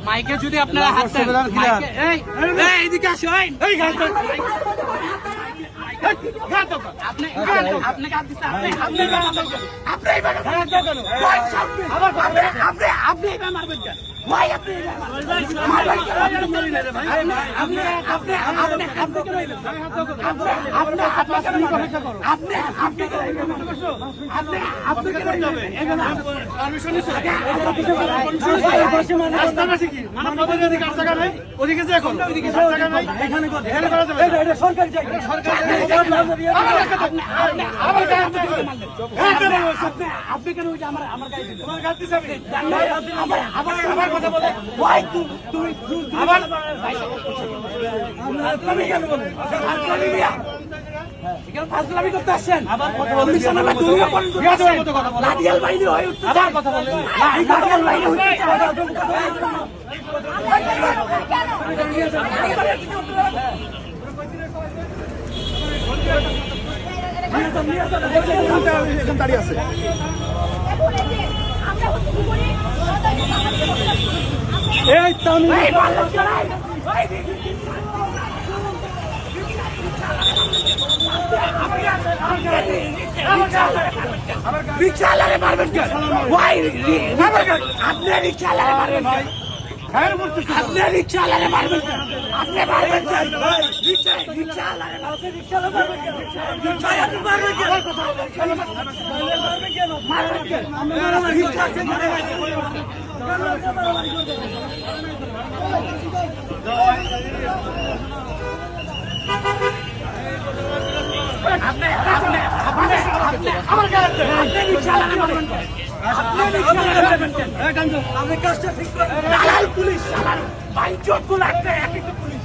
মাইকে যদি আপনারা হাত দেন, এইদিকে আসো, আপনি কেন আমার গায়ে দিলেন? আবার কথা বলে তুমি কেন বলেন? ফাজলামি করতে আসছেন, আবার কথা বলেন, লাঠিয়াল বাইরে হয়ে উঠছে, আবার কথা বলেন, লাঠিয়াল বাইরে হচ্ছে। দাঁড়িয়ে আছে রিক্সাওয়ালারে মারবেন কেন? আপনি রিক্সাওয়ালারে মারবেন কেন? আপনি রিক্সাওয়ালারে মারবেন কেন? আপনি মারবেন কেন? রিক্সাওয়ালারে মারবেন কেন? মারবেন কেন? আপনি কাজটা ঠিক করেন। Police police